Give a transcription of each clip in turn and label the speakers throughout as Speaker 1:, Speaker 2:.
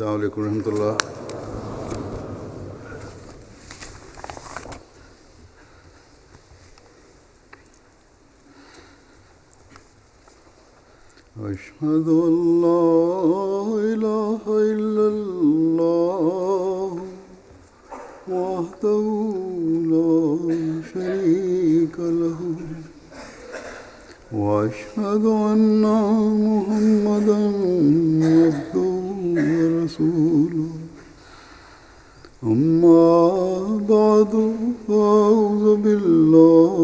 Speaker 1: السلام علیکم ورحمۃ اللہ. أشهد أن لا إله إلا الله وحده لا شريك له وأشهد أن محمدا عبده ورسوله. أما بعد فأعوذ بالله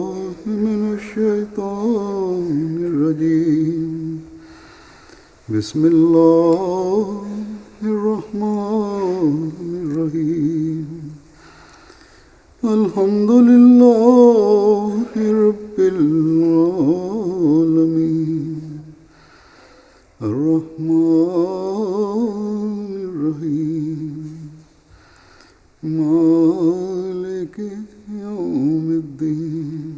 Speaker 1: من الشيطان الرجيم. بسم الله الرحمن الرحيم. الحمد لله رب العالمين الرحمن الرحيم مالك يوم الدين.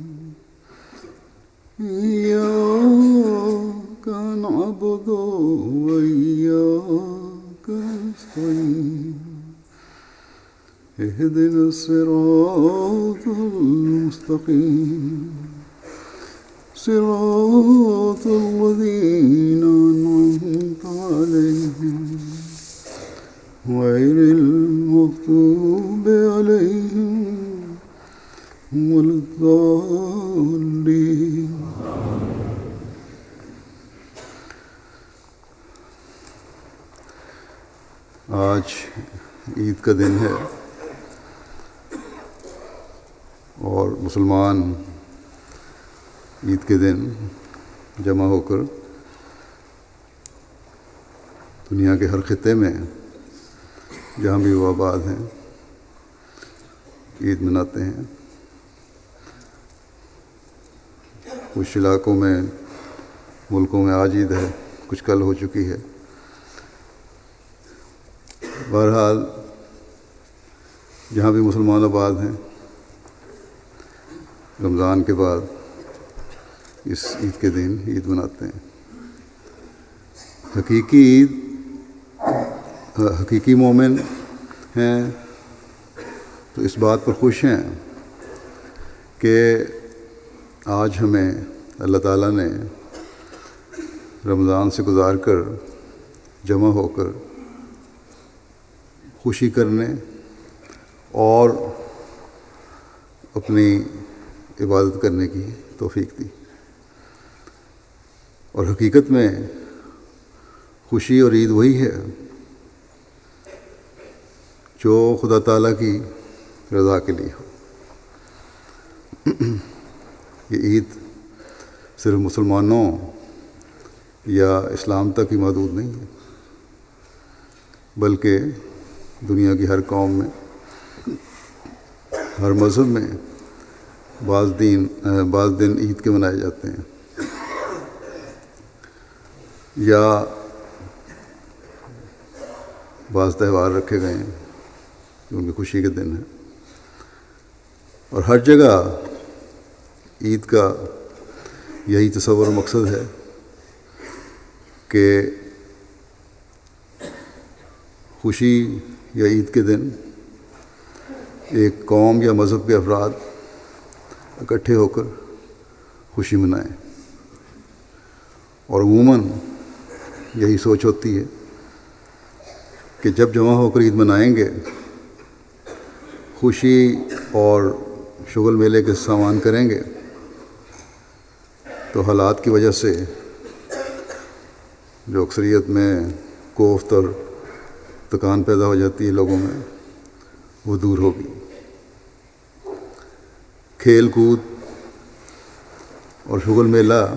Speaker 1: إياك نعبد وإياك نستعين. اهدنا الصراط المستقيم صراط الذين أنعمت عليهم غير المغضوب عليهم ولا الضالين. آج عید کا دن ہے اور مسلمان عید کے دن جمع ہو کر دنیا کے ہر خطے میں جہاں بھی وہ آباد ہیں عید مناتے ہیں. کچھ علاقوں میں ملکوں میں آج عید ہے، کچھ کل ہو چکی ہے. بہرحال جہاں بھی مسلمان آباد ہیں رمضان کے بعد اس عید کے دن عید مناتے ہیں. حقیقی عید حقیقی مومن ہیں تو اس بات پر خوش ہیں کہ آج ہمیں اللہ تعالیٰ نے رمضان سے گزار کر جمع ہو کر خوشی کرنے اور اپنی عبادت کرنے کی توفیق دی. اور حقیقت میں خوشی اور عید وہی ہے جو خدا تعالیٰ کی رضا کے لیے ہو. یہ عید صرف مسلمانوں یا اسلام تک ہی محدود نہیں ہے بلکہ دنیا کی ہر قوم میں ہر مذہب میں بعض دن عید کے منائے جاتے ہیں یا بعض تہوار رکھے گئے ہیں جو ان کی خوشی کے دن ہیں. اور ہر جگہ عید کا یہی تصور و مقصد ہے کہ خوشی یا عید کے دن ایک قوم یا مذہب کے افراد اکٹھے ہو کر خوشی منائیں. اور عموماً یہی سوچ ہوتی ہے کہ جب جمع ہو کر عید منائیں گے خوشی اور شغل میلے کے سامان کریں گے تو حالات کی وجہ سے جو اکثریت میں کوفت اور تکان پیدا ہو جاتی ہے لوگوں میں وہ دور ہوگی. کھیل کود اور شغل میلہ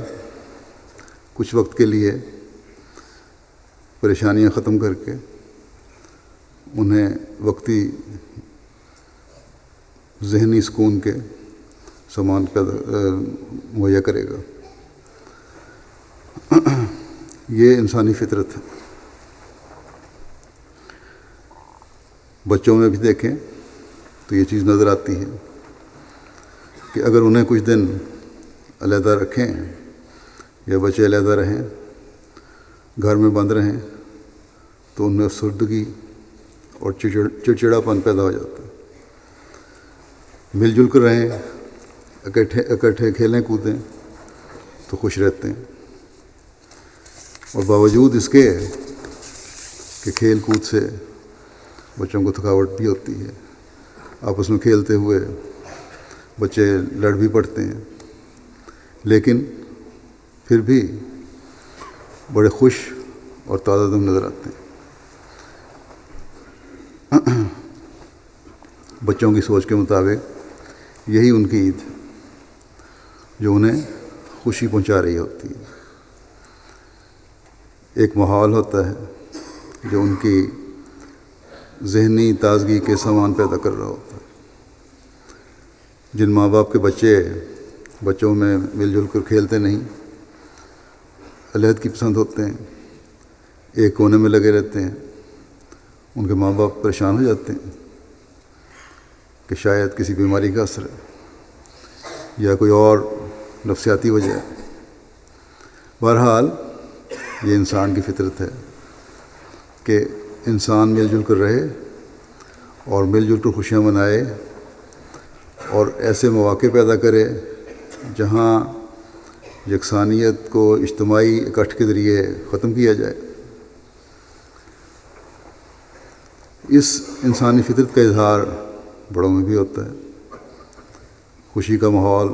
Speaker 1: کچھ وقت کے لیے پریشانیاں ختم کر کے انہیں وقتی ذہنی سکون کے سامان مہیا کرے گا. یہ انسانی فطرت ہے. بچوں میں بھی دیکھیں تو یہ چیز نظر آتی ہے کہ اگر انہیں کچھ دن علیحدہ رکھیں یا بچے علیحدہ رہیں، گھر میں بند رہیں، تو تو ان میں افسردگی اور چڑچڑاپن پیدا ہو جاتا ہے۔ مل جل کر رہیں، اکٹھے کھیلیں کودیں تو خوش رہتے ہیں، اور باوجود اس کے کہ کھیل کود سے بچوں کو تھکاوٹ بھی ہوتی ہے، آپس میں کھیلتے ہوئے بچے لڑ بھی پڑتے ہیں، لیکن پھر بھی بڑے خوش اور تازہ دم نظر آتے ہیں۔ بچوں کی سوچ کے مطابق یہی ان کی عید ہے جو انہیں خوشی پہنچا رہی ہوتی ہے۔ ایک ماحول ہوتا ہے جو ان کی ذہنی تازگی کے سامان پیدا کر رہا ہوتا ہے۔ جن ماں باپ کے بچوں میں مل جل کر کھیلتے نہیں، علیحدگی پسند ہوتے ہیں، ایک کونے میں لگے رہتے ہیں، ان کے ماں باپ پریشان ہو جاتے ہیں کہ شاید کسی بیماری کا اثر ہے یا کوئی اور نفسیاتی وجہ ہے۔ بہرحال یہ انسان کی فطرت ہے کہ انسان مل جل کر رہے اور مل جل کر خوشیاں منائے اور ایسے مواقع پیدا کرے جہاں یکسانیت کو اجتماعی اکٹھ کے ذریعے ختم کیا جائے۔ اس انسانی فطرت کا اظہار بڑوں میں بھی ہوتا ہے۔ خوشی کا ماحول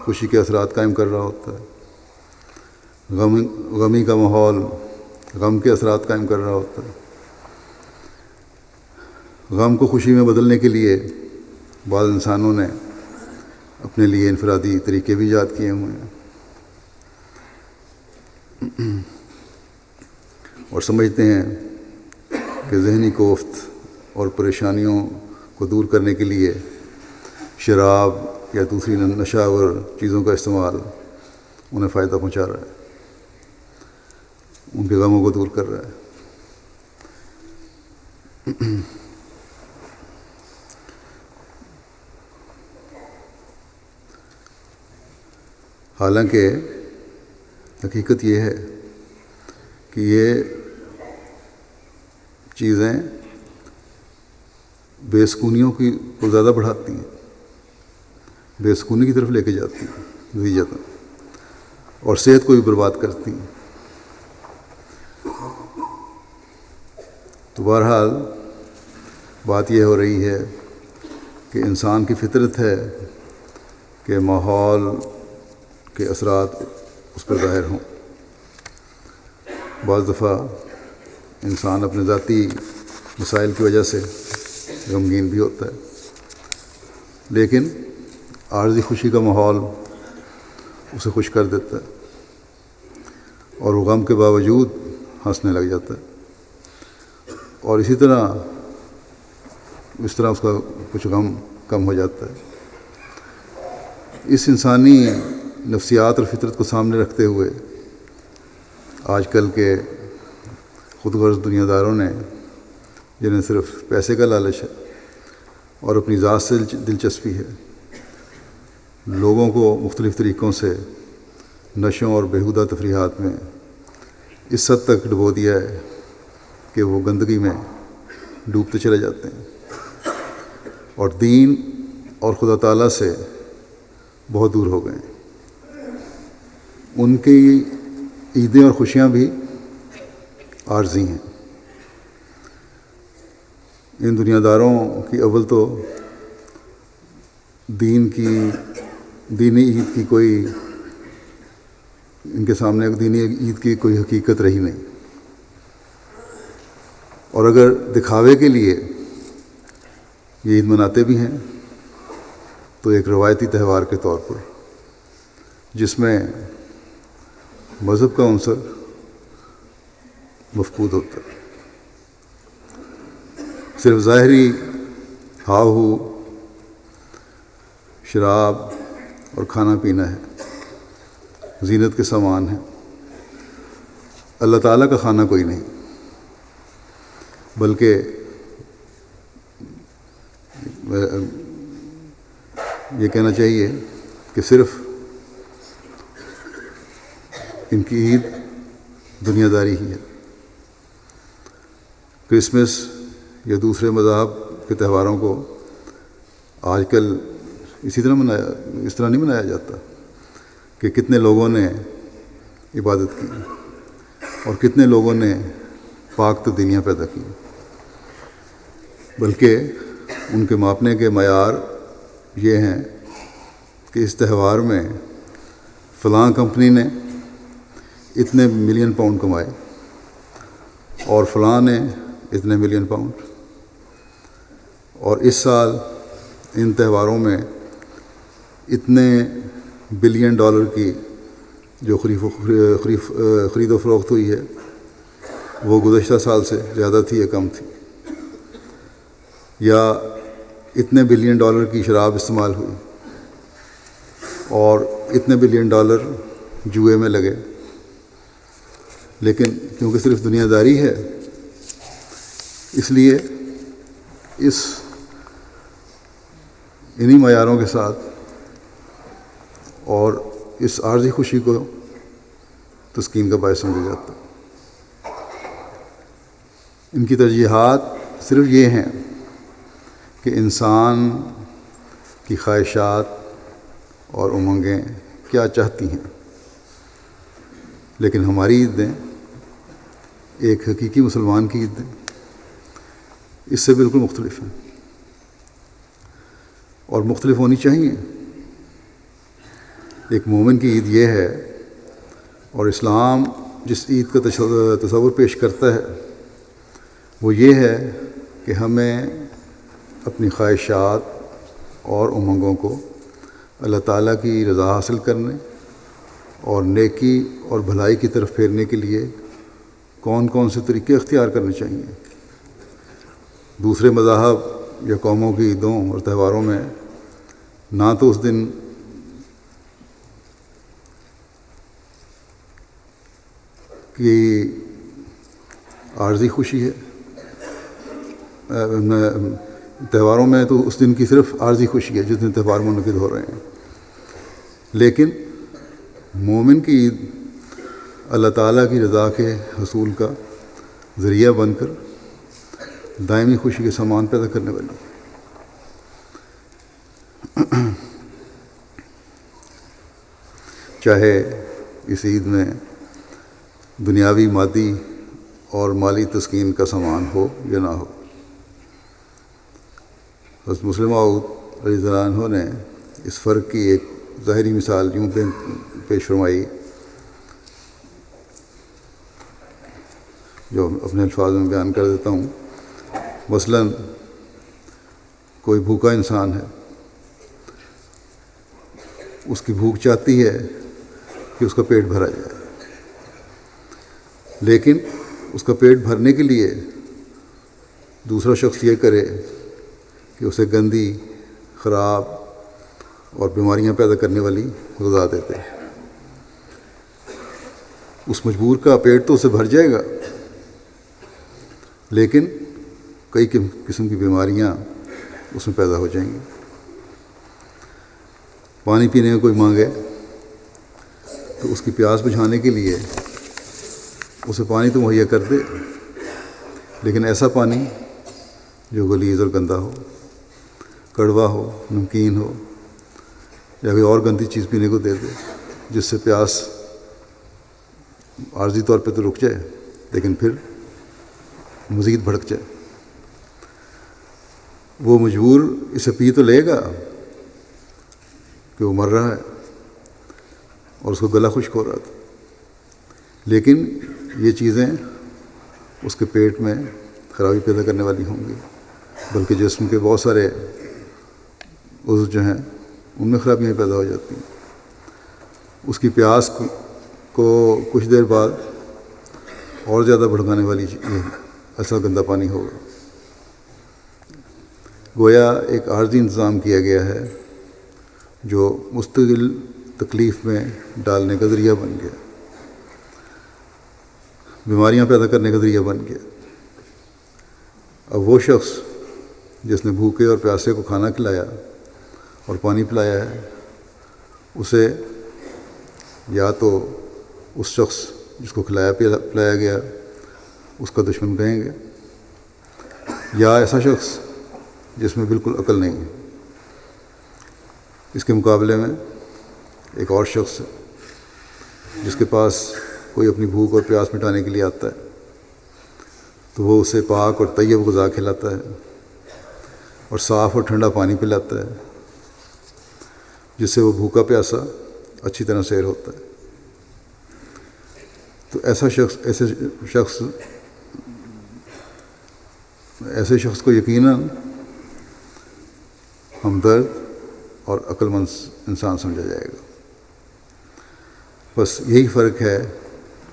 Speaker 1: خوشی کے اثرات قائم کر رہا ہوتا ہے، غمی کا ماحول غم کے اثرات قائم کر رہا ہوتا ہے۔ غم کو خوشی میں بدلنے کے لیے بعض انسانوں نے اپنے لیے انفرادی طریقے بھی ایجاد کیے ہوئے ہیں اور سمجھتے ہیں کہ ذہنی کوفت اور پریشانیوں کو دور کرنے کے لیے شراب یا دوسری نشہ آور چیزوں کا استعمال انہیں فائدہ پہنچا رہا ہے، ان کے غموں کو دور کر رہا ہے۔ حالانکہ حقیقت یہ ہے کہ یہ چیزیں بے سکونیوں کو زیادہ بڑھاتی ہیں، بے سکونی کی طرف لے کے جاتی ہیں نتیجتاً، اور صحت کو بھی برباد کرتی ہیں۔ تو بہرحال بات یہ ہو رہی ہے کہ انسان کی فطرت ہے کہ ماحول کے اثرات اس پر ظاہر ہوں۔ بعض دفعہ انسان اپنے ذاتی مسائل کی وجہ سے غمگین بھی ہوتا ہے، لیکن عارضی خوشی کا ماحول اسے خوش کر دیتا ہے اور وہ غم کے باوجود ہنسنے لگ جاتا ہے، اور اس طرح اس کا کچھ غم کم ہو جاتا ہے۔ اس انسانی نفسیات اور فطرت کو سامنے رکھتے ہوئے آج کل کے خود غرض دنیا داروں نے، جنہیں صرف پیسے کا لالچ ہے اور اپنی ذات سے دلچسپی ہے، لوگوں کو مختلف طریقوں سے نشوں اور بیہودہ تفریحات میں اس حد تک ڈبو دیا ہے کہ وہ گندگی میں ڈوبتے چلے جاتے ہیں اور دین اور خدا تعالیٰ سے بہت دور ہو گئے ہیں۔ ان کی عیدیں اور خوشیاں بھی عارضی ہیں۔ ان دنیا داروں کی اول تو دینی عید کی کوئی، ان کے سامنے دینی عید کی کوئی حقیقت رہی نہیں، اور اگر دکھاوے کے لیے یہ عید مناتے بھی ہیں تو ایک روایتی تہوار کے طور پر، جس میں مذہب کا عنصر مفقود ہوتا ہے، صرف ظاہری ہاؤ ہو، شراب اور کھانا پینا ہے، زینت کے سامان ہیں۔ اللہ تعالیٰ کا کھانا کوئی نہیں، بلکہ یہ کہنا چاہیے کہ صرف ان کی عید دنیا داری ہی ہے۔ کرسمس یا دوسرے مذاہب کے تہواروں کو آج کل اس طرح نہیں منایا جاتا کہ کتنے لوگوں نے عبادت کی اور کتنے لوگوں نے پاک تبدیلیاں پیدا کی، بلکہ ان کے ماپنے کے معیار یہ ہیں کہ اس تہوار میں فلاں کمپنی نے اتنے ملین پاؤنڈ کمائے اور فلاں نے اتنے ملین پاؤنڈ، اور اس سال ان تہواروں میں اتنے بلین ڈالر کی جو خرید و فروخت ہوئی ہے وہ گزشتہ سال سے زیادہ تھی یا کم تھی، یا اتنے بلین ڈالر کی شراب استعمال ہوئی اور اتنے بلین ڈالر جوئے میں لگے، لیکن کیونکہ صرف دنیا داری ہے اس لیے انہی معیاروں کے ساتھ اور اس عارضی خوشی کو تسکین کا باعث سمجھا جاتا ہے۔ ان کی ترجیحات صرف یہ ہیں کہ انسان کی خواہشات اور امنگیں کیا چاہتی ہیں، لیکن ہماری عیدیں ایک حقیقی مسلمان کی عیدیں اس سے بالکل مختلف ہیں اور مختلف ہونی چاہیے۔ ایک مومن کی عید یہ ہے، اور اسلام جس عید کا تصور پیش کرتا ہے وہ یہ ہے کہ ہمیں اپنی خواہشات اور امنگوں کو اللہ تعالیٰ کی رضا حاصل کرنے اور نیکی اور بھلائی کی طرف پھیرنے کے لیے کون کون سے طریقے اختیار کرنے چاہیے۔ دوسرے مذاہب یا قوموں کی عیدوں اور تہواروں میں نہ تو اس دن کی عارضی خوشی ہے، تہواروں میں تو اس دن کی صرف عارضی خوشی ہے جس دن تہوار منعقد ہو رہے ہیں، لیکن مومن کی عید اللہ تعالیٰ کی رضا کے حصول کا ذریعہ بن کر دائمی خوشی کے سامان پیدا کرنے والی۔ چاہے اس عید میں دنیاوی مادی اور مالی تسکین کا سامان ہو یا نہ ہو۔ حضرت مسلم موعود رضی اللہ عنہ نے اس فرق کی ایک ظاہری مثال یوں پیش فرمائی، جو اپنے الفاظ میں بیان کر دیتا ہوں۔ مثلاً کوئی بھوکا انسان ہے، اس کی بھوک چاہتی ہے کہ اس کا پیٹ بھرا جائے، لیکن اس کا پیٹ بھرنے کے لیے دوسرا شخص یہ کرے کہ اسے گندی، خراب اور بیماریاں پیدا کرنے والی غذا دیتے۔ اس مجبور کا پیٹ تو اسے بھر جائے گا، لیکن کئی قسم کی بیماریاں اس میں پیدا ہو جائیں گی۔ پانی پینے کا کوئی مانگے تو اس کی پیاس بجھانے کے لیے اسے پانی تو مہیا کر دے، لیکن ایسا پانی جو غلیظ اور گندا ہو، کڑوا ہو، نمکین ہو، یا کوئی اور گندی چیز پینے کو دے دے جس سے پیاس عارضی طور پہ تو رک جائے لیکن پھر مزید بھڑک جائے۔ وہ مجبور اسے پی تو لے گا کہ وہ مر رہا ہے اور اس کو گلا خشک ہو رہا تھا، لیکن یہ چیزیں اس کے پیٹ میں خرابی پیدا کرنے والی ہوں گی، بلکہ جسم کے بہت سارے عضو جو ہیں ان میں خرابیاں پیدا ہو جاتی ہیں۔ اس کی پیاس کو کچھ دیر بعد اور زیادہ بھڑکانے والی ایسا گندا پانی ہوگا۔ گویا ایک عارضی انتظام کیا گیا ہے جو مستقل تکلیف میں ڈالنے کا ذریعہ بن گیا، بیماریاں پیدا کرنے کا ذریعہ بن گیا۔ اب وہ شخص جس نے بھوکے اور پیاسے کو کھانا کھلایا اور پانی پلایا ہے، اسے یا تو اس شخص جس کو کھلایا پلایا گیا اس کا دشمن کہیں گے، یا ایسا شخص جس میں بالکل عقل نہیں ہے۔ اس کے مقابلے میں ایک اور شخص جس کے پاس کوئی اپنی بھوک اور پیاس مٹانے کے لیے آتا ہے تو وہ اسے پاک اور طیب غذا کھلاتا ہے اور صاف اور ٹھنڈا پانی پلاتا ہے، جس سے وہ بھوکا پیاسا اچھی طرح سیر ہوتا ہے۔ تو ایسے شخص کو یقیناً ہمدرد اور عقل مند انسان سمجھا جائے گا۔ بس یہی فرق ہے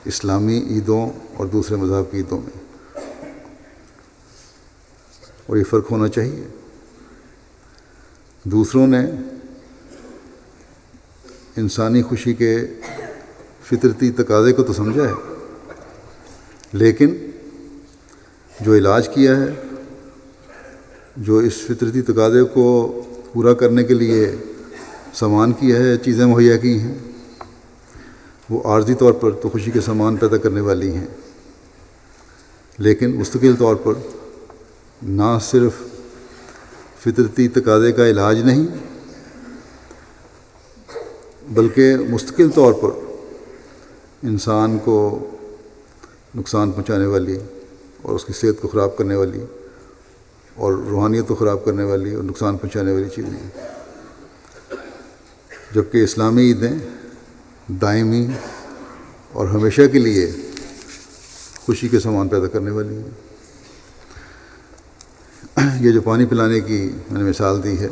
Speaker 1: اسلامی عیدوں اور دوسرے مذہب کی عیدوں میں، اور یہ فرق ہونا چاہیے۔ دوسروں نے انسانی خوشی کے فطرتی تقاضے کو تو سمجھا ہے، لیکن جو علاج کیا ہے، جو اس فطرتی تقاضے کو پورا کرنے کے لیے سامان کیا ہے، چیزیں مہیا کی ہیں، وہ عارضی طور پر تو خوشی کے سامان پیدا کرنے والی ہیں، لیکن مستقل طور پر نہ صرف فطرتی تقاضے کا علاج نہیں بلکہ مستقل طور پر انسان کو نقصان پہنچانے والی اور اس کی صحت کو خراب کرنے والی اور روحانیت کو خراب کرنے والی اور نقصان پہنچانے والی چیزیں ہیں، جبکہ اسلامی عیدیں دائمی اور ہمیشہ کے لیے خوشی کے سامان پیدا کرنے والی ہیں۔ یہ جو پانی پلانے کی میں نے مثال دی ہے،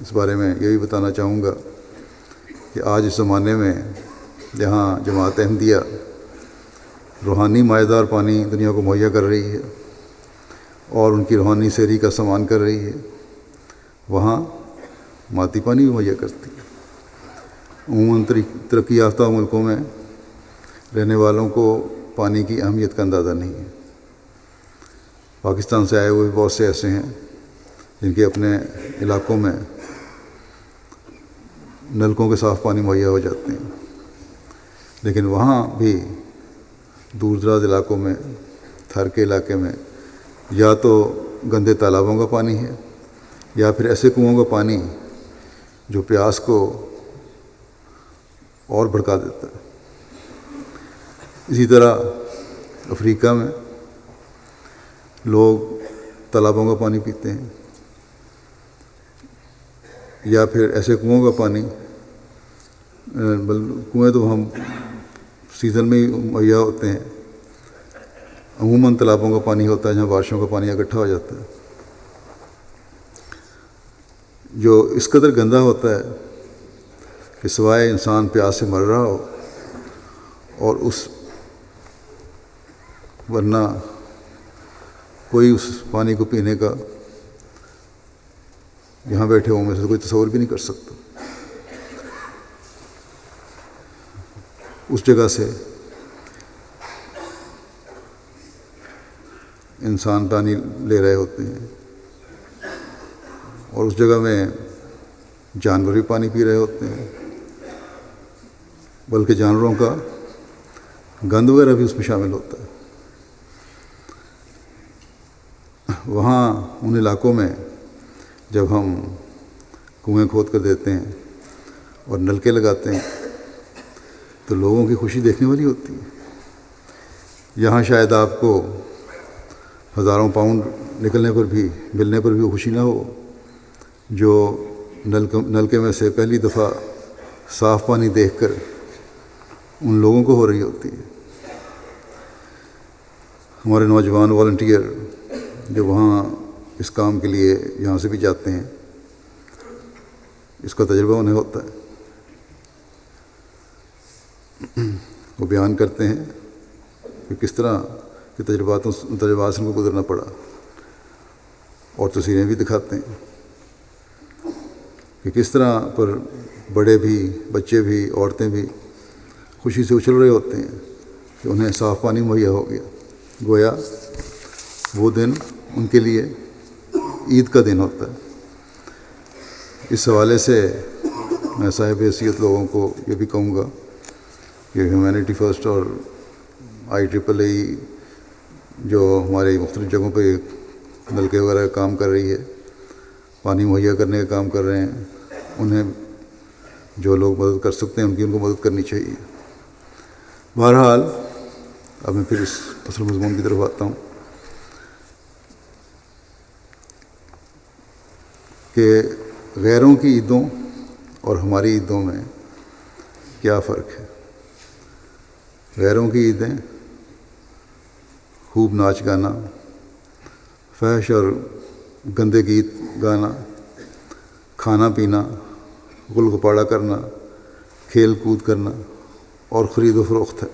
Speaker 1: اس بارے میں یہ بھی بتانا چاہوں گا کہ آج اس زمانے میں جہاں جماعت احمدیہ روحانی مائیدار پانی دنیا کو مہیا کر رہی ہے اور ان کی روحانی سیری کا سامان کر رہی ہے، وہاں مادی پانی بھی مہیا کرتی ہے۔ عموماً ترقی یافتہ ملکوں میں رہنے والوں کو پانی کی اہمیت کا اندازہ نہیں ہے۔ پاکستان سے آئے ہوئے بہت سے ایسے ہیں جن کے اپنے علاقوں میں نلکوں کے صاف پانی مہیا ہو جاتے ہیں، لیکن وہاں بھی دور دراز علاقوں میں، تھر کے علاقے میں یا تو گندے تالابوں کا پانی ہے یا پھر ایسے کنوؤں کا پانی جو پیاس کو اور بھڑکا دیتا ہے۔ اسی طرح افریقہ میں لوگ تالابوں کا پانی پیتے ہیں یا پھر ایسے کنوؤں کا پانی، کنویں تو ہم سیزن میں ہی مہیا ہوتے ہیں، عموماً تالابوں کا پانی ہوتا ہے جہاں بارشوں کا پانی اکٹھا ہو جاتا ہے، جو اس قدر گندا ہوتا ہے کہ سوائے انسان پیاس سے مر رہا ہو اور ورنہ کوئی اس پانی کو پینے کا یہاں بیٹھے ہوں میں سے کوئی تصور بھی نہیں کر سکتا۔ اس جگہ سے انسان پانی لے رہے ہوتے ہیں اور اس جگہ میں جانور بھی پانی پی رہے ہوتے ہیں، بلکہ جانوروں کا گند وغیرہ بھی اس میں شامل ہوتا ہے۔ وہاں ان علاقوں میں جب ہم کنویں کھود کر دیتے ہیں اور نلکے لگاتے ہیں تو لوگوں کی خوشی دیکھنے والی ہوتی ہے۔ یہاں شاید آپ کو ہزاروں پاؤنڈ ملنے پر بھی خوشی نہ ہو جو نلکے میں سے پہلی دفعہ صاف پانی دیکھ کر ان لوگوں کو ہو رہی ہوتی ہے۔ ہمارے نوجوان والنٹیئر جو وہاں اس کام کے لیے یہاں سے بھی جاتے ہیں، اس کا تجربہ انہیں ہوتا ہے۔ وہ بیان کرتے ہیں کہ کس طرح کے تجربات سے ان کو گزرنا پڑا، اور تصویریں بھی دکھاتے ہیں کہ کس طرح پر بڑے بھی، بچے بھی، عورتیں بھی خوشی سے اچھل رہے ہوتے ہیں کہ انہیں صاف پانی مہیا ہو گیا، گویا وہ دن ان کے لیے عید کا دن ہوتا ہے۔ اس حوالے سے میں صاحب حیثیت لوگوں کو یہ بھی کہوں گا کہ ہیومینٹی فرسٹ اور IEEE جو ہمارے مختلف جگہوں پہ نلکے وغیرہ کا کام کر رہی ہے، پانی مہیا کرنے کا کام کر رہے ہیں، انہیں جو لوگ مدد کر سکتے ہیں ان کو مدد کرنی چاہیے۔ بہرحال اب میں پھر اس اصل مضمون کی طرف آتا ہوں کہ غیروں کی عیدوں اور ہماری عیدوں میں کیا فرق ہے۔ غیروں کی عیدیں خوب ناچ گانا، فحش اور گندے گیت گانا، کھانا پینا، غل گپاڑا کرنا، کھیل کود کرنا اور خرید و فروخت ہے،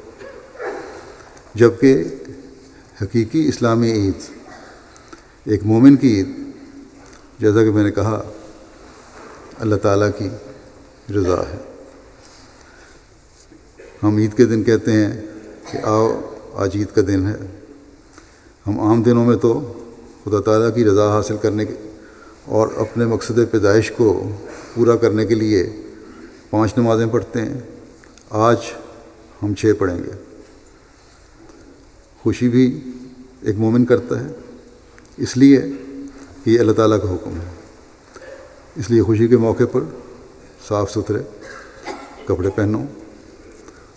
Speaker 1: جبکہ حقیقی اسلامی عید، ایک مومن کی عید، جیسا کہ میں نے کہا، اللہ تعالیٰ کی رضا ہے۔ ہم عید کے دن کہتے ہیں کہ آؤ آج عید کا دن ہے۔ ہم عام دنوں میں تو خدا تعالیٰ کی رضا حاصل کرنے کے اور اپنے مقصد پیدائش کو پورا کرنے کے لیے 5 نمازیں پڑھتے ہیں، آج ہم 6 پڑھیں گے۔ خوشی بھی ایک مومن کرتا ہے، اس لیے کہ یہ اللہ تعالیٰ کا حکم ہے، اس لیے خوشی کے موقع پر صاف ستھرے کپڑے پہنو،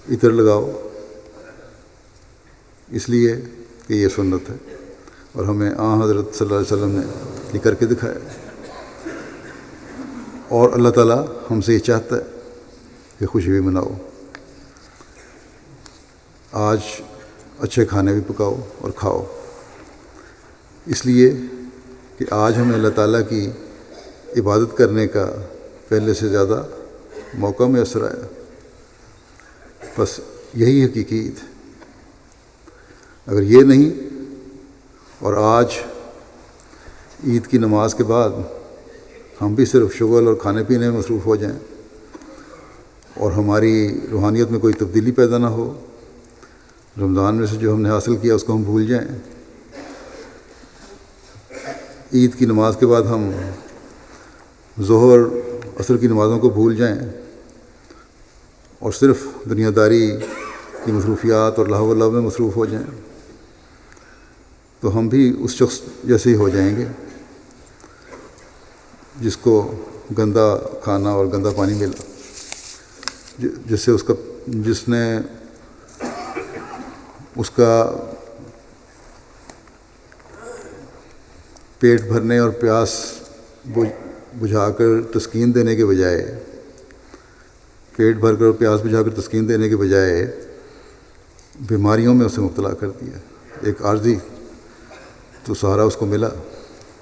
Speaker 1: عطر لگاؤ، اس لیے کہ یہ سنت ہے اور ہمیں حضرت صلی اللہ علیہ وسلم نے یہ کر کے دکھایا، اور اللہ تعالیٰ ہم سے یہ چاہتا ہے کہ خوشی بھی مناؤ۔ آج اچھے کھانے بھی پکاؤ اور کھاؤ، اس لیے کہ آج ہمیں اللہ تعالیٰ کی عبادت کرنے کا پہلے سے زیادہ موقع میسر آیا۔ بس یہی حقیقی عید ہے۔ اگر یہ نہیں اور آج عید کی نماز کے بعد ہم بھی صرف شغل اور کھانے پینے میں مصروف ہو جائیں اور ہماری روحانیت میں کوئی تبدیلی پیدا نہ ہو، رمضان میں سے جو ہم نے حاصل کیا اس کو ہم بھول جائیں، عید کی نماز کے بعد ہم ظہر عصر کی نمازوں کو بھول جائیں اور صرف دنیا داری کی مصروفیات اور لہو و لعب میں مصروف ہو جائیں، تو ہم بھی اس شخص جیسے ہی ہو جائیں گے جس کو گندا کھانا اور گندا پانی ملا، جس نے اس کا پیٹ بھرنے اور پیاس بجھا کر تسکین دینے کے بجائے، پیٹ بھر کر اور پیاس بجھا کر تسکین دینے کے بجائے بیماریوں میں اسے مبتلا کر دیا۔ ایک عارضی تو سہارا اس کو ملا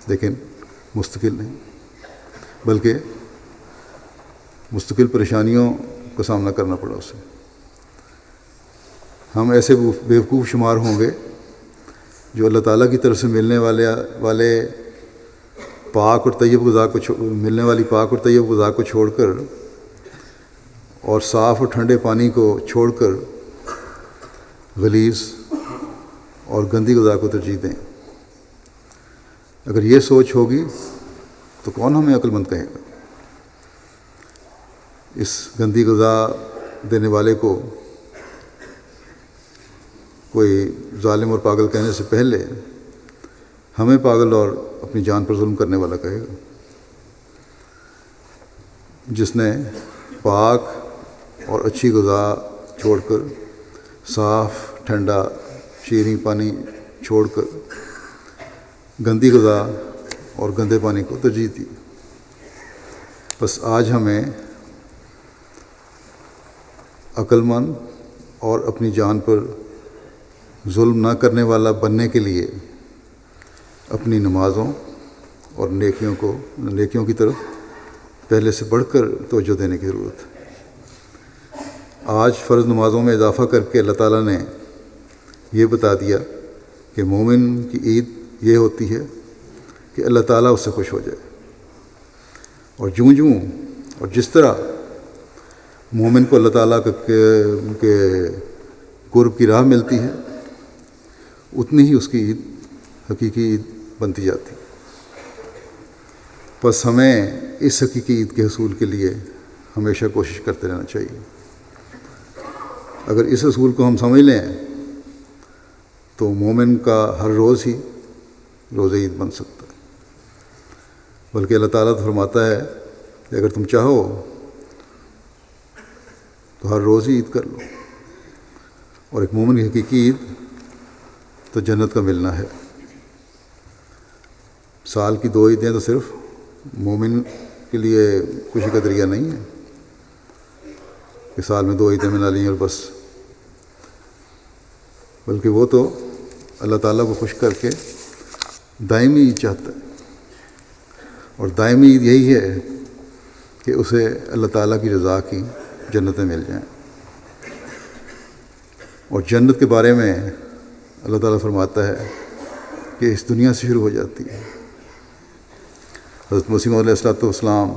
Speaker 1: لیکن مستقل نہیں، بلکہ مستقل پریشانیوں کا سامنا کرنا پڑا اسے۔ ہم ایسے بیوقوف شمار ہوں گے جو اللہ تعالیٰ کی طرف سے ملنے والے پاک اور طیب غذا کو ملنے والی پاک اور طیب غذا کو چھوڑ کر اور صاف اور ٹھنڈے پانی کو چھوڑ کر غلیظ اور گندی غذا کو ترجیح دیں۔ اگر یہ سوچ ہوگی تو کون ہمیں عقل مند کہے گا؟ اس گندی غذا دینے والے کو کوئی ظالم اور پاگل کہنے سے پہلے ہمیں پاگل اور اپنی جان پر ظلم کرنے والا کہے گا۔ جس نے پاک اور اچھی غذا چھوڑ کر صاف ٹھنڈا شیریں پانی چھوڑ کر گندی غذا اور گندے پانی کو ترجیح دی۔ بس آج ہمیں عقل مند اور اپنی جان پر ظلم نہ کرنے والا بننے کے لیے اپنی نمازوں اور نیکیوں کی طرف پہلے سے بڑھ کر توجہ دینے کی ضرورت ہے۔ آج فرض نمازوں میں اضافہ کر کے اللہ تعالیٰ نے یہ بتا دیا کہ مومن کی عید یہ ہوتی ہے کہ اللہ تعالیٰ اس سے خوش ہو جائے، اور جوں اور جس طرح مومن کو اللہ تعالیٰ کے قرب کی راہ ملتی ہے، اتنی ہی اس کی عید حقیقی عید بنتی جاتی۔ بس ہمیں اس حقیقی عید کے حصول کے لیے ہمیشہ کوشش کرتے رہنا چاہیے۔ اگر اس اصول کو ہم سمجھ لیں تو مومن کا ہر روز ہی روزہ عید بن سکتا ہے، بلکہ اللہ تعالیٰ تو فرماتا ہے کہ اگر تم چاہو تو ہر روز ہی عید کر لو، اور ایک مومن کی حقیقی عید تو جنت کا ملنا ہے۔ سال کی 2 عیدیں تو صرف مومن کے لیے خوشی کا ذریعہ نہیں ہے کہ سال میں 2 عیدیں منا لیں اور بس، بلکہ وہ تو اللہ تعالیٰ کو خوش کر کے دائمی عید چاہتا ہے، اور دائمی عید یہی ہے کہ اسے اللہ تعالیٰ کی رضا کی جنتیں مل جائیں۔ اور جنت کے بارے میں اللہ تعالیٰ فرماتا ہے کہ اس دنیا سے شروع ہو جاتی ہے۔ حضرت مسیح علیہ السلام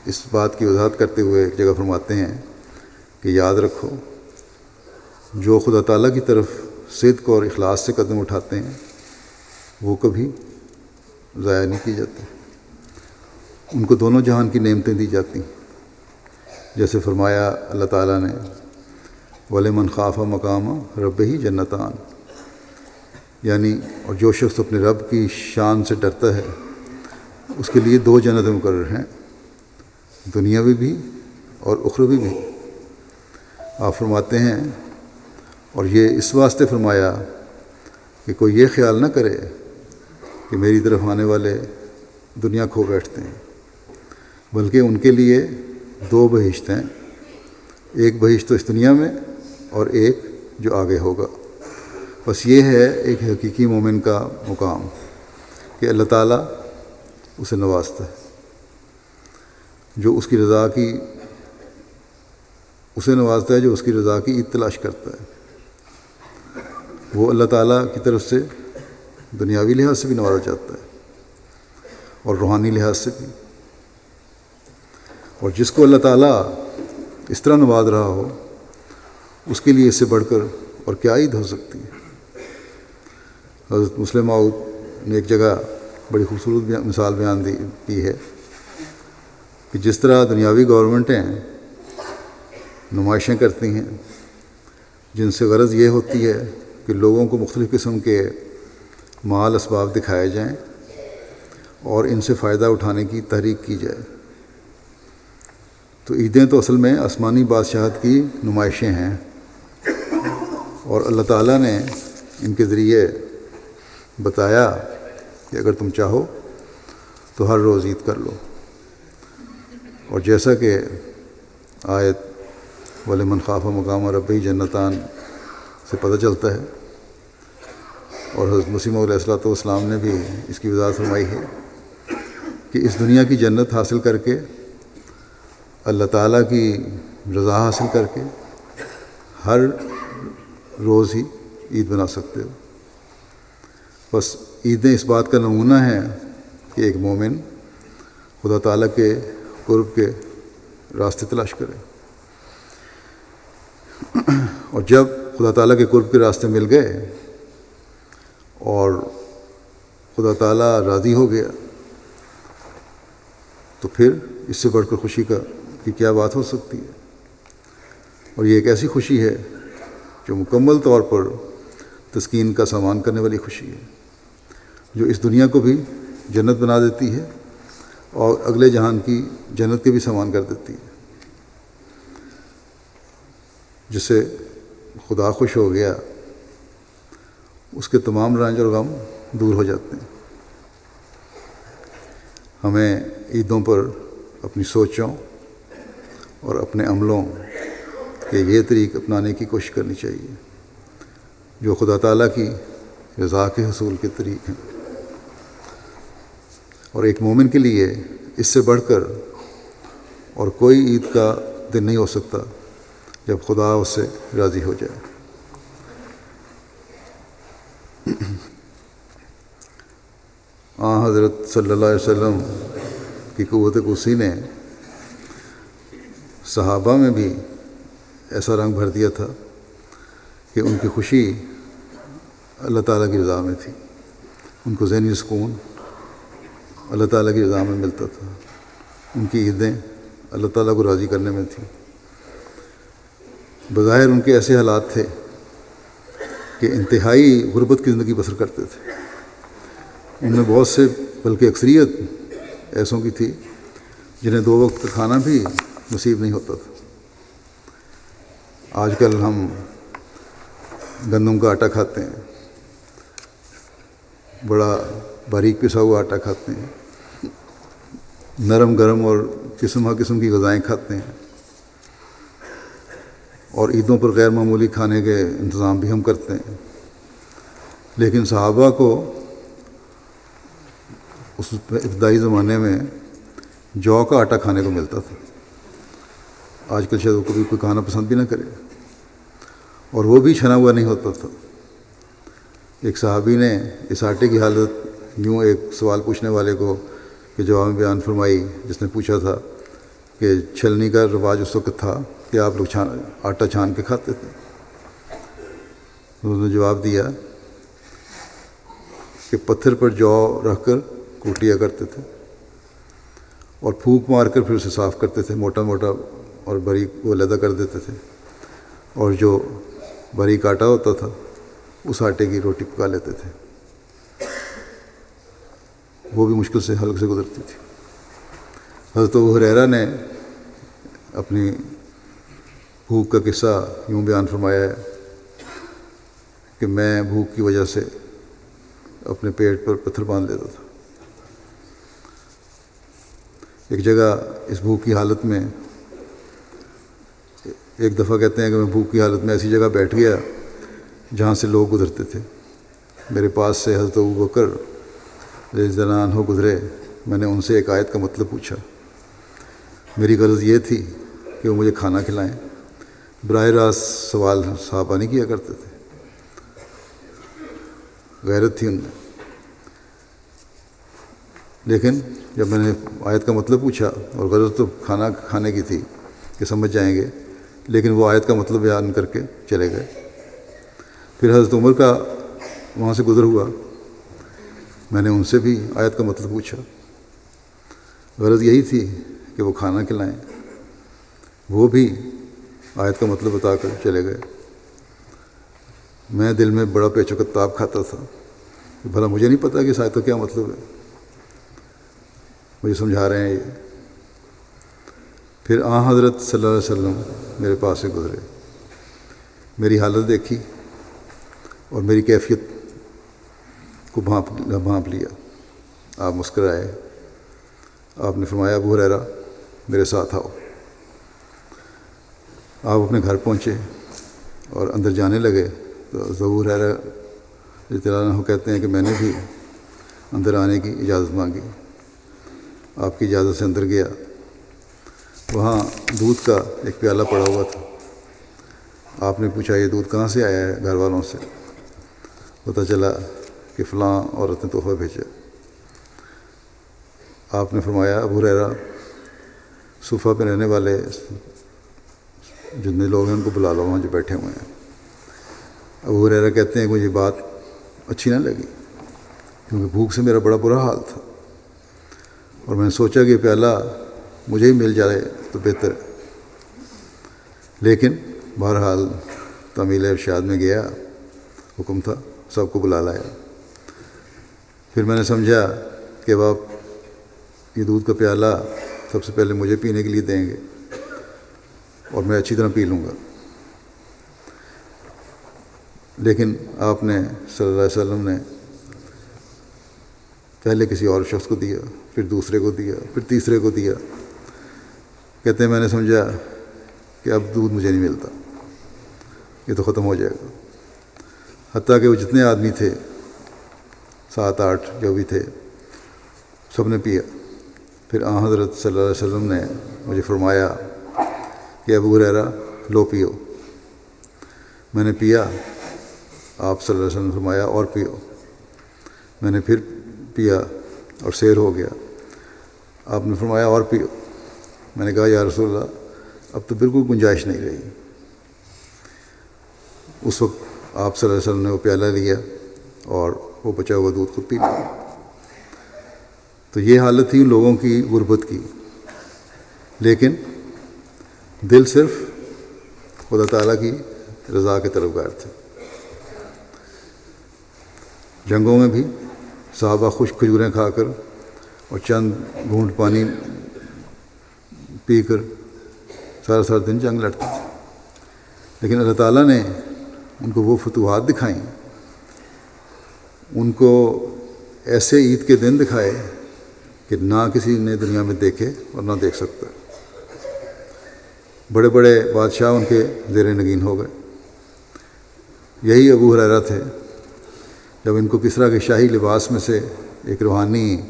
Speaker 1: اس بات کی وضاحت کرتے ہوئے ایک جگہ فرماتے ہیں کہ یاد رکھو، جو خدا تعالیٰ کی طرف صدق اور اخلاص سے قدم اٹھاتے ہیں وہ کبھی ضائع نہیں کی جاتے، ان کو دونوں جہان کی نعمتیں دی جاتی ہیں۔ جیسے فرمایا اللہ تعالیٰ نے وَلِمَنْ خَافَ مَقَامَ رَبِّهِ جَنَّتَانِ، یعنی اور جو شخص اپنے رب کی شان سے ڈرتا ہے اس کے لیے 2 جنتیں مقرر ہیں، دنیاوی بھی اور اخروی بھی۔ آپ فرماتے ہیں اور یہ اس واسطے فرمایا کہ کوئی یہ خیال نہ کرے کہ میری طرف آنے والے دنیا کھو بیٹھتے ہیں، بلکہ ان کے لیے 2 بہشت ہیں، ایک بہشت تو اس دنیا میں اور ایک جو آگے ہوگا۔ بس یہ ہے ایک حقیقی مومن کا مقام کہ اللہ تعالیٰ اسے نوازتا ہے، جو اس کی رضا کی اسے نوازتا ہے جو اس کی رضا کی عید تلاش کرتا ہے۔ وہ اللہ تعالیٰ کی طرف سے دنیاوی لحاظ سے بھی نوازا جاتا ہے اور روحانی لحاظ سے بھی، اور جس کو اللہ تعالیٰ اس طرح نواز رہا ہو اس کے لیے اس سے بڑھ کر اور کیا عید ہو سکتی ہے۔ حضرت مسلم موعود نے ایک جگہ بڑی خوبصورت مثال بیان کی ہے کہ جس طرح دنیاوی گورنمنٹیں نمائشیں کرتی ہیں جن سے غرض یہ ہوتی ہے کہ لوگوں کو مختلف قسم کے مال اسباب دکھائے جائیں اور ان سے فائدہ اٹھانے کی تحریک کی جائے، تو عیدیں تو اصل میں آسمانی بادشاہت کی نمائشیں ہیں، اور اللہ تعالیٰ نے ان کے ذریعے بتایا کہ اگر تم چاہو تو ہر روز عید کر لو، اور جیسا کہ آیت وَلِمَنْ خَافَ مَقَامَ رَبِّهِ جَنَّتَانِ سے پتہ چلتا ہے، اور حضرت مسیح علیہ السلام نے بھی اس کی وضاحت فرمائی ہے کہ اس دنیا کی جنت حاصل کر کے، اللہ تعالیٰ کی رضا حاصل کر کے ہر روز ہی عید بنا سکتے ہو۔ بس عیدیں اس بات کا نمونہ ہیں کہ ایک مومن خدا تعالیٰ کے قرب کے راستے تلاش کرے، اور جب خدا تعالیٰ کے قرب کے راستے مل گئے اور خدا تعالیٰ راضی ہو گیا تو پھر اس سے بڑھ کر خوشی کی کیا بات ہو سکتی ہے۔ اور یہ ایک ایسی خوشی ہے جو مکمل طور پر تسکین کا سامان کرنے والی خوشی ہے، جو اس دنیا کو بھی جنت بنا دیتی ہے اور اگلے جہان کی جنت کے بھی سامان کر دیتی ہے۔ جس سے خدا خوش ہو گیا اس کے تمام رنج اور غم دور ہو جاتے ہیں۔ ہمیں عیدوں پر اپنی سوچوں اور اپنے عملوں کے یہ طریق اپنانے کی کوشش کرنی چاہیے جو خدا تعالیٰ کی رضا کے حصول کے طریق ہیں، اور ایک مومن کے لیے اس سے بڑھ کر اور کوئی عید کا دن نہیں ہو سکتا جب خدا اس سے راضی ہو جائے۔ حضرت صلی اللہ علیہ وسلم کی قوت قدسی نے صحابہ میں بھی ایسا رنگ بھر دیا تھا کہ ان کی خوشی اللہ تعالیٰ کی رضا میں تھی، ان کو ذہنی سکون اللہ تعالیٰ کی رضا میں ملتا تھا، ان کی عیدیں اللہ تعالیٰ کو راضی کرنے میں تھیں۔ بظاہر ان کے ایسے حالات تھے کہ انتہائی غربت کی زندگی بسر کرتے تھے، ان میں بہت سے بلکہ اکثریت ایسوں کی تھی جنہیں 2 وقت کا کھانا بھی نصیب نہیں ہوتا تھا۔ آج کل ہم گندم کا آٹا کھاتے ہیں، بڑا باریک پسا ہوا آٹا کھاتے ہیں، نرم گرم اور قسم قسم کی غذائیں کھاتے ہیں، اور عیدوں پر غیر معمولی کھانے کے انتظام بھی ہم کرتے ہیں۔ لیکن صحابہ کو اس ابتدائی زمانے میں جو کا آٹا کھانے کو ملتا تھا۔ آج کل شاید وہ کبھی کوئی کھانا پسند بھی نہ کرے، اور وہ بھی چھنا ہوا نہیں ہوتا تھا۔ ایک صحابی نے اس آٹے کی حالت یوں ایک سوال پوچھنے والے کو کہ جواب میں بیان فرمائی، جس نے پوچھا تھا کہ چھلنی کا رواج اس وقت تھا کہ آپ لوگ آٹا چھان کے کھاتے تھے؟ انہوں نے جواب دیا کہ پتھر پر جو رکھ کر کوٹیا کرتے تھے اور پھونک مار کر پھر اسے صاف کرتے تھے، موٹا موٹا اور باریک وہ علیحدہ کر دیتے تھے، اور جو باریک آٹا ہوتا تھا اس آٹے کی روٹی پکا لیتے تھے، وہ بھی مشکل سے حلق سے گزرتی تھی۔ حضرت ابو ہریرہ نے اپنی بھوک کا قصہ یوں بیان فرمایا ہے کہ میں بھوک کی وجہ سے اپنے پیٹ پر پتھر باندھ لیتا تھا۔ ایک جگہ اس بھوک کی حالت میں ایک دفعہ کہتے ہیں کہ میں بھوک کی حالت میں ایسی جگہ بیٹھ گیا جہاں سے لوگ گزرتے تھے۔ میرے پاس سے حضرت ابوبکر رضی اللہ عنہ گزرے۔ میں نے ان سے ایک آیت کا مطلب پوچھا۔ میری غرض یہ تھی کہ وہ مجھے کھانا کھلائیں۔ براہ راست سوال صحابہ نہیں کیا کرتے تھے، غیرت تھی ان میں۔ لیکن جب میں نے آیت کا مطلب پوچھا، اور غرض تو کھانا کھانے کی تھی کہ سمجھ جائیں گے، لیکن وہ آیت کا مطلب بیان کر کے چلے گئے۔ پھر حضرت عمر کا وہاں سے گزر ہوا، میں نے ان سے بھی آیت کا مطلب پوچھا۔ غرض یہی تھی کہ وہ کھانا کھلائیں، وہ بھی آیت کا مطلب بتا کر چلے گئے۔ میں دل میں بڑا پیچ و تاب کھاتا تھا کہ بھلا مجھے نہیں پتا کہ اس آیت کا کیا مطلب ہے، مجھے سمجھا رہے ہیں یہ۔ پھر حضرت صلی اللہ علیہ وسلم میرے پاس سے گزرے، میری حالت دیکھی اور میری کیفیت کو بھانپ لیا۔ آپ مسکرائے، آپ نے فرمایا ابو ہریرہ میرے ساتھ آؤ۔ آپ اپنے گھر پہنچے اور اندر جانے لگے تو ابو ہریرہ رضی اللہ عنہ کہتے ہیں کہ میں نے بھی اندر آنے کی اجازت مانگی۔ آپ کی اجازت سے اندر گیا، وہاں دودھ کا ایک پیالہ پڑا ہوا تھا۔ آپ نے پوچھا یہ دودھ کہاں سے آیا ہے؟ گھر والوں سے۔ پتہ چلا کہ فلاں عورت نے تحفہ بھیجا۔ آپ نے فرمایا ابو ہریرہ صفہ پہ رہنے والے جتنے لوگ ہیں ان کو بلا لو، وہاں جو بیٹھے ہوئے ہیں۔ ابو ہریرہ کہتے ہیں کہ مجھے بات اچھی نہ لگی، کیونکہ بھوک سے میرا بڑا برا حال تھا، اور میں نے سوچا کہ پیالہ مجھے ہی مل جائے تو بہتر ہے۔ لیکن بہرحال تعمیل ارشاد میں گیا، حکم تھا سب کو بلا لایا۔ پھر میں نے سمجھا کہ اب آپ یہ دودھ کا پیالہ سب سے پہلے مجھے پینے کے لیے دیں گے اور میں اچھی طرح پی لوں گا۔ لیکن آپ نے صلی اللہ علیہ وسلم نے پہلے کسی اور شخص کو دیا، پھر دوسرے کو دیا، پھر تیسرے کو دیا۔ کہتے ہیں میں نے سمجھا کہ اب دودھ مجھے نہیں ملتا، یہ تو ختم ہو جائے گا۔ حتیٰ کہ وہ جتنے آدمی تھے 7-8 جو بھی تھے سب نے پیا۔ پھر حضرت صلی اللہ علیہ وسلم نے مجھے فرمایا کہ ابو ہریرہ لو پیو۔ میں نے پیا۔ آپ صلی اللہ علیہ وسلم نے فرمایا اور پیو۔ میں نے پھر پیا اور سیر ہو گیا۔ آپ نے فرمایا اور پیو۔ میں نے کہا یا رسول اللہ اب تو بالکل گنجائش نہیں رہی۔ اس وقت آپ صلی اللہ علیہ وسلم نے وہ پیالہ لیا اور وہ بچا ہوا دودھ خود پی لیا۔ تو یہ حالت تھی ان لوگوں کی غربت کی، لیکن دل صرف خدا تعالیٰ کی رضا کے طلبگار تھے۔ جنگوں میں بھی صحابہ خشک کھجوریں کھا کر اور چند گھونٹ پانی پی کر سارا دن جنگ لڑتے تھے، لیکن اللہ تعالیٰ نے ان کو وہ فتوحات دکھائیں، ان کو ایسے عید کے دن دکھائے کہ نہ کسی نے دنیا میں دیکھے اور نہ دیکھ سکتا۔ بڑے بڑے بادشاہ ان کے زیر نگین ہو گئے۔ یہی ابو ہریرہ تھے، جب ان کو کسریٰ کے شاہی لباس میں سے ایک روحانی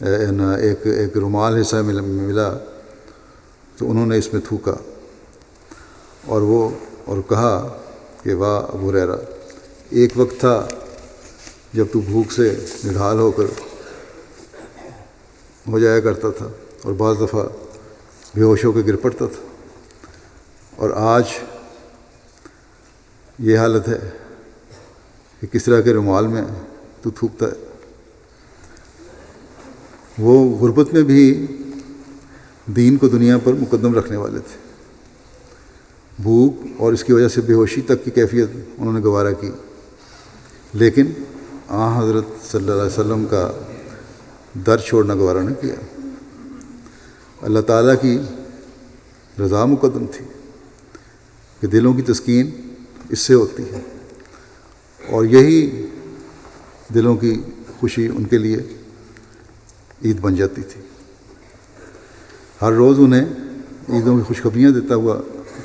Speaker 1: ایک رومال حصہ ملا تو انہوں نے اس میں تھوکا اور کہا کہ واہ ابو ہریرہ، ایک وقت تھا جب تو بھوک سے نڈھال ہو جایا کرتا تھا اور بعض دفعہ بے ہوش ہو کے گر پڑتا تھا، اور آج یہ حالت ہے کہ کسریٰ کے رومال میں تو تھوکتا ہے۔ وہ غربت میں بھی دین کو دنیا پر مقدم رکھنے والے تھے۔ بھوک اور اس کی وجہ سے بے ہوشی تک کی کیفیت انہوں نے گوارا کی، لیکن حضرت صلی اللہ علیہ وسلم کا در چھوڑنا گوارا نہیں کیا۔ اللہ تعالیٰ کی رضا مقدم تھی کہ دلوں کی تسکین اس سے ہوتی ہے، اور یہی دلوں کی خوشی ان کے لیے عید بن جاتی تھی۔ ہر روز انہیں عیدوں کی خوشخبریاں دیتا ہوا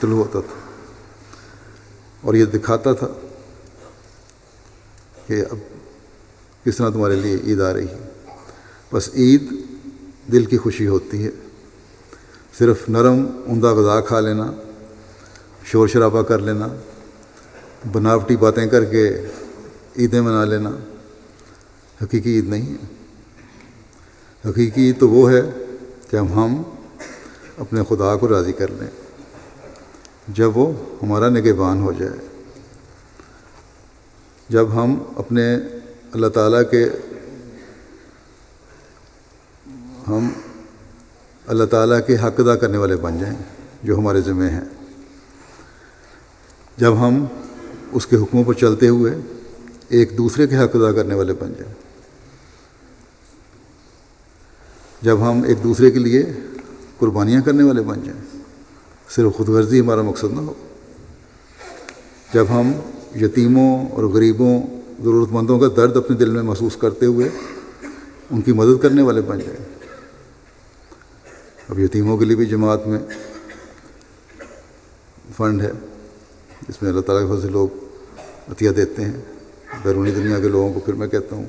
Speaker 1: طلوع ہوتا تھا اور یہ دکھاتا تھا کہ اب کس طرح تمہارے لیے عید آ رہی ہے۔ بس عید دل کی خوشی ہوتی ہے، صرف نرم عمدہ غذا کھا لینا، شور شرابہ کر لینا، بناوٹی باتیں کر کے عیدیں منا لینا حقیقی عید نہیں ہے۔ حقیقی عید تو وہ ہے جب ہم اپنے خدا کو راضی کر لیں، جب وہ ہمارا نگہبان ہو جائے، جب ہم اپنے اللہ تعالیٰ کے حق ادا کرنے والے بن جائیں جو ہمارے ذمہ ہیں، جب ہم اس کے حکموں پر چلتے ہوئے ایک دوسرے کے حق ادا کرنے والے بن جائیں، جب ہم ایک دوسرے کے لیے قربانیاں کرنے والے بن جائیں، صرف خود غرضی ہمارا مقصد نہ ہو، جب ہم یتیموں اور غریبوں ضرورت مندوں کا درد اپنے دل میں محسوس کرتے ہوئے ان کی مدد کرنے والے بن جائیں۔ اب یتیموں کے لیے بھی جماعت میں فنڈ ہے، اس میں اللہ تعالیٰ کے فضل سے لوگ عطیہ دیتے ہیں، بیرونی دنیا کے لوگوں کو پھر میں کہتا ہوں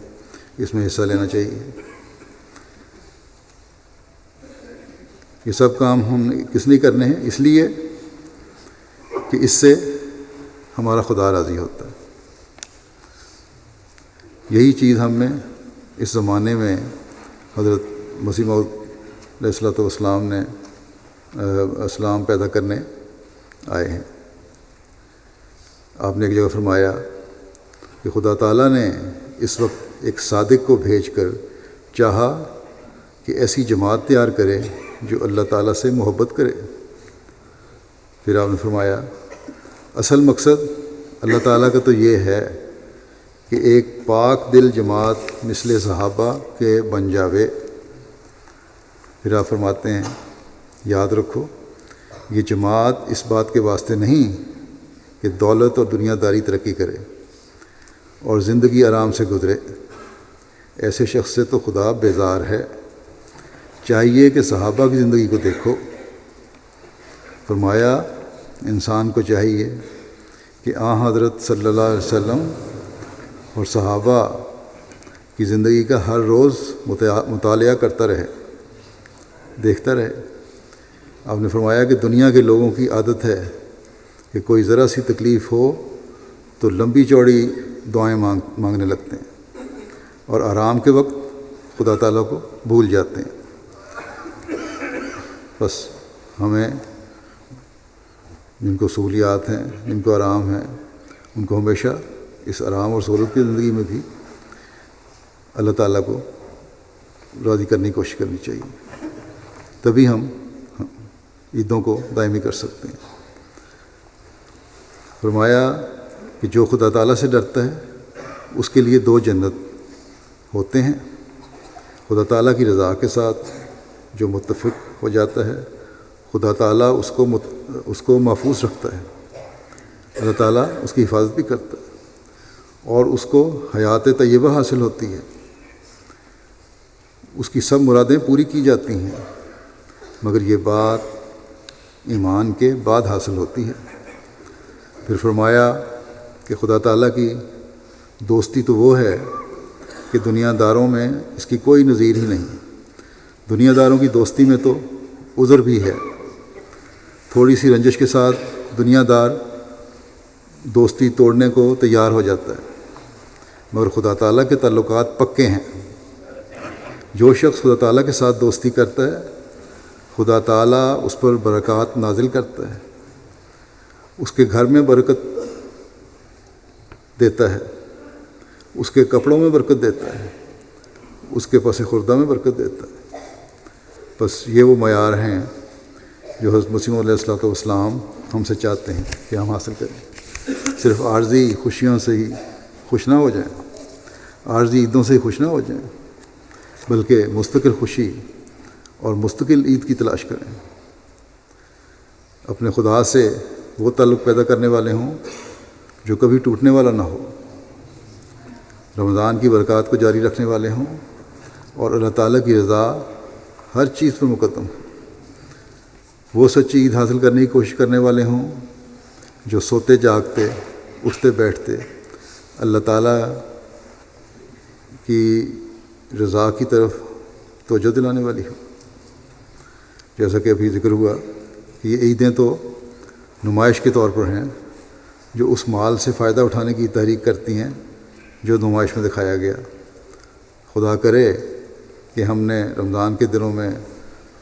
Speaker 1: اس میں حصہ لینا چاہیے۔ یہ سب کام ہم کس لیے کرنے ہیں؟ اس لیے کہ اس سے ہمارا خدا راضی ہوتا ہے۔ یہی چیز ہم میں اس زمانے میں حضرت مسیح موعود علیہ الصلوۃ والسلام نے اسلام پیدا کرنے آئے ہیں۔ آپ نے ایک جگہ فرمایا کہ خدا تعالیٰ نے اس وقت ایک صادق کو بھیج کر چاہا کہ ایسی جماعت تیار کرے جو اللہ تعالیٰ سے محبت کرے۔ پھر آپ نے فرمایا اصل مقصد اللہ تعالیٰ کا تو یہ ہے کہ ایک پاک دل جماعت مثل صحابہ کے بن جاوے۔ پھر آپ فرماتے ہیں یاد رکھو یہ جماعت اس بات کے واسطے نہیں کہ دولت اور دنیا داری ترقی کرے اور زندگی آرام سے گزرے، ایسے شخص سے تو خدا بیزار ہے۔ چاہیے کہ صحابہ کی زندگی کو دیکھو۔ فرمایا انسان کو چاہیے کہ حضرت صلی اللہ علیہ وسلم اور صحابہ کی زندگی کا ہر روز مطالعہ کرتا رہے، دیکھتا رہے۔ آپ نے فرمایا کہ دنیا کے لوگوں کی عادت ہے کہ کوئی ذرا سی تکلیف ہو تو لمبی چوڑی دعائیں مانگنے لگتے ہیں اور آرام کے وقت خدا تعالیٰ کو بھول جاتے ہیں۔ بس ہمیں جن کو سہولیات ہیں، جن کو آرام ہے، ان کو ہمیشہ اس آرام اور سہولت کی زندگی میں بھی اللہ تعالیٰ کو راضی کرنے کی کوشش کرنی چاہیے، تبھی ہم عیدوں کو دائمی کر سکتے ہیں۔ فرمایا کہ جو خدا تعالیٰ سے ڈرتا ہے اس کے لیے 2 جنت ہوتے ہیں، خدا تعالیٰ کی رضا کے ساتھ جو متفق ہو جاتا ہے خدا تعالیٰ اس کو محفوظ رکھتا ہے، اللہ تعالیٰ اس کی حفاظت بھی کرتا ہے اور اس کو حیات طیبہ حاصل ہوتی ہے، اس کی سب مرادیں پوری کی جاتی ہیں، مگر یہ بات ایمان کے بعد حاصل ہوتی ہے۔ پھر فرمایا کہ خدا تعالیٰ کی دوستی تو وہ ہے کہ دنیا داروں میں اس کی کوئی نظیر ہی نہیں۔ دنیا داروں کی دوستی میں تو عذر بھی ہے، تھوڑی سی رنجش کے ساتھ دنیا دار دوستی توڑنے کو تیار ہو جاتا ہے، مگر خدا تعالیٰ کے تعلقات پکے ہیں۔ جو شخص خدا تعالیٰ کے ساتھ دوستی کرتا ہے خدا تعالیٰ اس پر برکات نازل کرتا ہے، اس کے گھر میں برکت دیتا ہے، اس کے کپڑوں میں برکت دیتا ہے، اس کے پس خوردہ میں برکت دیتا ہے۔ بس یہ وہ معیار ہیں جو حضرت مسیح علیہ الصلوۃ والسلام ہم سے چاہتے ہیں کہ ہم حاصل کریں۔ صرف عارضی خوشیوں سے ہی خوش نہ ہو جائیں، عارضی عیدوں سے ہی خوش نہ ہو جائیں، بلکہ مستقل خوشی اور مستقل عید کی تلاش کریں، اپنے خدا سے وہ تعلق پیدا کرنے والے ہوں جو کبھی ٹوٹنے والا نہ ہو، رمضان کی برکات کو جاری رکھنے والے ہوں اور اللہ تعالیٰ کی رضا ہر چیز پر مقدم ہو، وہ سچی عید حاصل کرنے کی کوشش کرنے والے ہوں جو سوتے جاگتے اٹھتے بیٹھتے اللہ تعالیٰ کی رضا کی طرف توجہ دلانے والی ہو۔ جیسا کہ ابھی ذکر ہوا کہ یہ عیدیں تو نمائش کے طور پر ہیں جو اس مال سے فائدہ اٹھانے کی تحریک کرتی ہیں جو نمائش میں دکھایا گیا۔ خدا کرے کہ ہم نے رمضان کے دنوں میں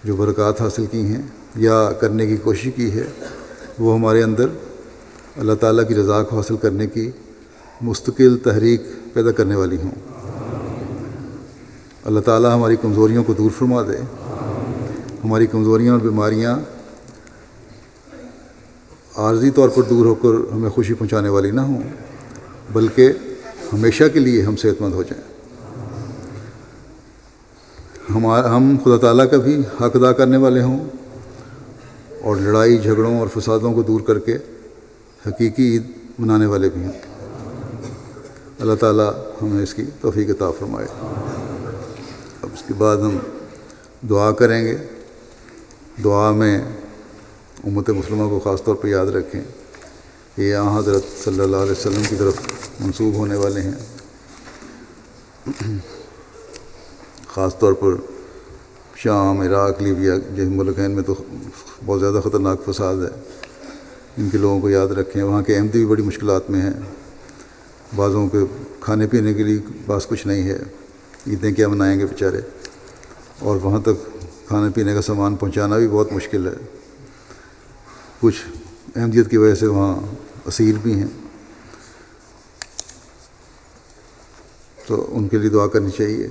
Speaker 1: جو برکات حاصل کی ہیں یا کرنے کی کوشش کی ہے وہ ہمارے اندر اللہ تعالیٰ کی رضا کو حاصل کرنے کی مستقل تحریک پیدا کرنے والی ہوں۔ اللہ تعالیٰ ہماری کمزوریوں کو دور فرما دے، ہماری کمزوریاں اور بیماریاں عارضی طور پر دور ہو کر ہمیں خوشی پہنچانے والی نہ ہوں، بلکہ ہمیشہ کے لیے ہم صحت مند ہو جائیں، ہم خدا تعالیٰ کا بھی حق ادا کرنے والے ہوں اور لڑائی جھگڑوں اور فسادوں کو دور کر کے حقیقی عید منانے والے بھی ہیں۔ اللہ تعالیٰ ہمیں اس کی توفیق عطا فرمائے۔ اب اس کے بعد ہم دعا کریں گے۔ دعا میں امت مسلمہ کو خاص طور پہ یاد رکھیں کہ یہ حضرت صلی اللہ علیہ وسلم کی طرف منسوب ہونے والے ہیں۔ خاص طور پر شام، عراق، لیبیا جیسے ملکین میں تو بہت زیادہ خطرناک فساد ہے، ان کے لوگوں کو یاد رکھیں۔ وہاں کے احمدی بھی بڑی مشکلات میں ہیں، بعضوں کے کھانے پینے کے لیے بعض کچھ نہیں ہے، عیدیں کیا منائیں گے بیچارے، اور وہاں تک کھانے پینے کا سامان پہنچانا بھی بہت مشکل ہے۔ کچھ احمدیت کی وجہ سے وہاں اسیر بھی ہیں، تو ان کے لیے دعا کرنی چاہیے۔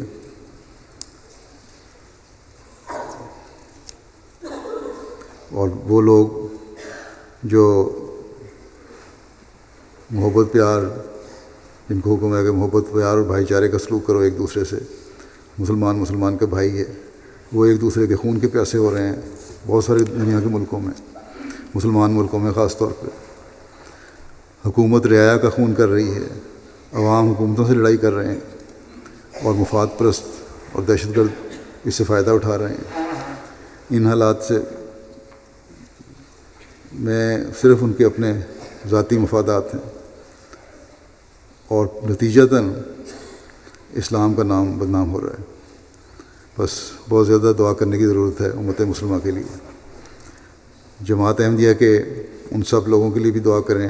Speaker 1: اور وہ لوگ جو محبت پیار، جن کو حکم ہے کہ محبت پیار اور بھائی چارے کا سلوک کرو ایک دوسرے سے، مسلمان کا بھائی ہے، وہ ایک دوسرے کے خون کے پیاسے ہو رہے ہیں بہت سارے دنیا کے ملکوں میں، مسلمان ملکوں میں خاص طور پہ۔ حکومت رعایا کا خون کر رہی ہے، عوام حکومتوں سے لڑائی کر رہے ہیں اور مفاد پرست اور دہشت گرد اس سے فائدہ اٹھا رہے ہیں۔ ان حالات سے میں صرف ان کے اپنے ذاتی مفادات ہیں اور نتیجتاً اسلام کا نام بدنام ہو رہا ہے۔ بس بہت زیادہ دعا کرنے کی ضرورت ہے امت مسلمہ کے لیے۔ جماعت احمدیہ کے ان سب لوگوں کے لیے بھی دعا کریں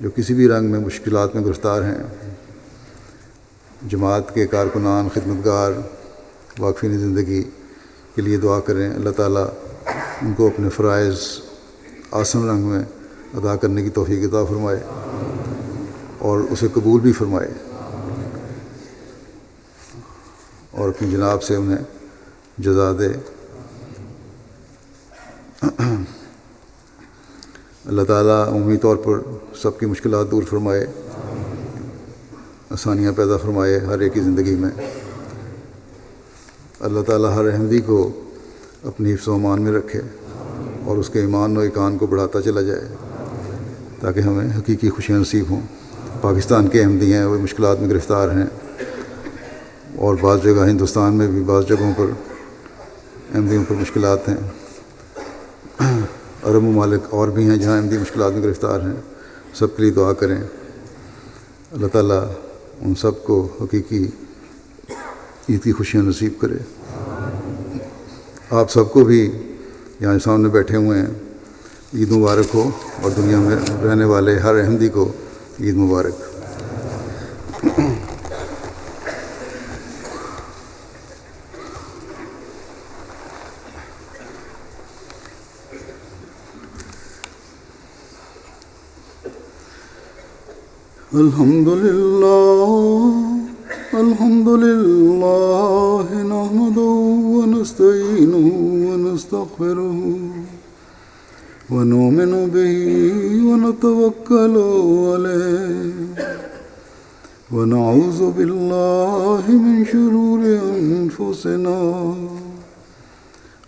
Speaker 1: جو کسی بھی رنگ میں مشکلات میں گرفتار ہیں۔ جماعت کے کارکنان، خدمتگار، واقفین زندگی کے لیے دعا کریں، اللہ تعالیٰ ان کو اپنے فرائض آسن رنگ میں ادا کرنے کی توفیق عطا فرمائے اور اسے قبول بھی فرمائے، اور اپنی جناب سے انہیں جزا دے۔ اللہ تعالیٰ عمومی طور پر سب کی مشکلات دور فرمائے، آسانیاں پیدا فرمائے ہر ایک کی زندگی میں۔ اللہ تعالیٰ ہر احمدی کو اپنی حفظ و امان میں رکھے اور اس کے ایمان و ایقان کو بڑھاتا چلا جائے تاکہ ہمیں حقیقی خوشیاں نصیب ہوں۔ پاکستان کے احمدی ہیں وہ مشکلات میں گرفتار ہیں، اور بعض جگہ ہندوستان میں بھی بعض جگہوں پر احمدیوں پر مشکلات ہیں۔ عرب ممالک اور بھی ہیں جہاں احمدی مشکلات میں گرفتار ہیں۔ سب کے لیے دعا کریں، اللہ تعالیٰ ان سب کو حقیقی عید کی خوشیاں نصیب کرے۔ آپ سب کو بھی یہاں سامنے بیٹھے ہوئے ہیں عید مبارک ہو، اور دنیا میں رہنے والے ہر احمدی کو عید مبارک۔ الحمد لله نحمده ونستعينه ونستغفره ونؤمن به ونتوكل عليه ونعوذ بالله من شرور أنفسنا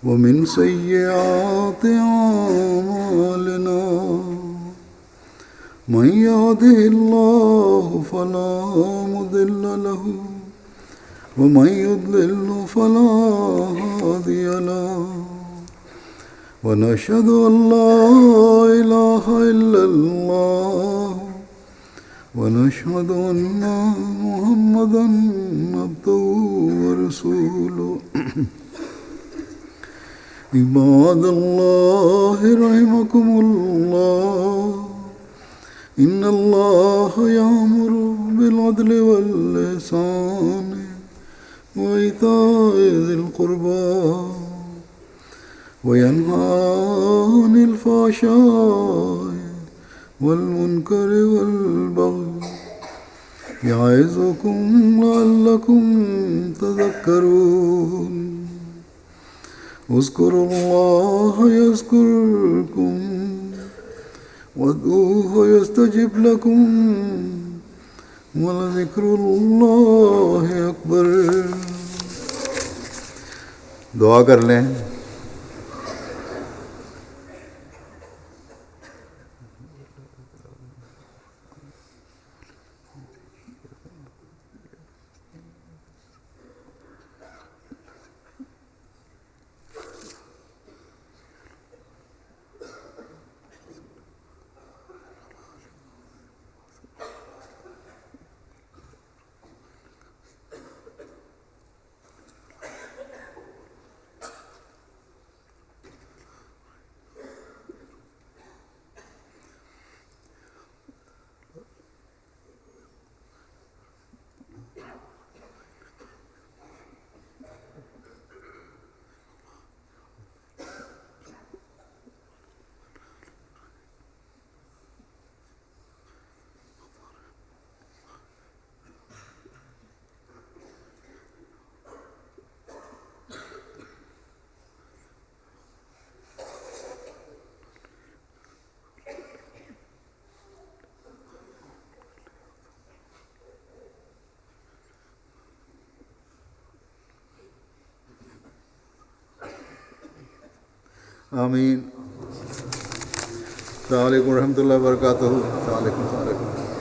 Speaker 1: ومن سيئات أعمالنا من يهده الله فلا مضل له ومن يضلل فلا هادي له ونشهد أن لا إله إلا الله ونشهد أن محمدا عبده ورسوله عباد الله رحمكم الله إن الله يأمر بالعدل والإحسان وإيتاء ذي القربى وينهى عن الفحشاء والمنكر والبغي يعظكم لعلكم تذكرون اذكروا الله يذكركم وادعوه يستجب لكم ولذكر اللہ اکبر۔ دعا کر لیں۔ آمین۔ السلام علیکم ورحمۃ اللہ وبرکاتہ۔ السلام علیکم۔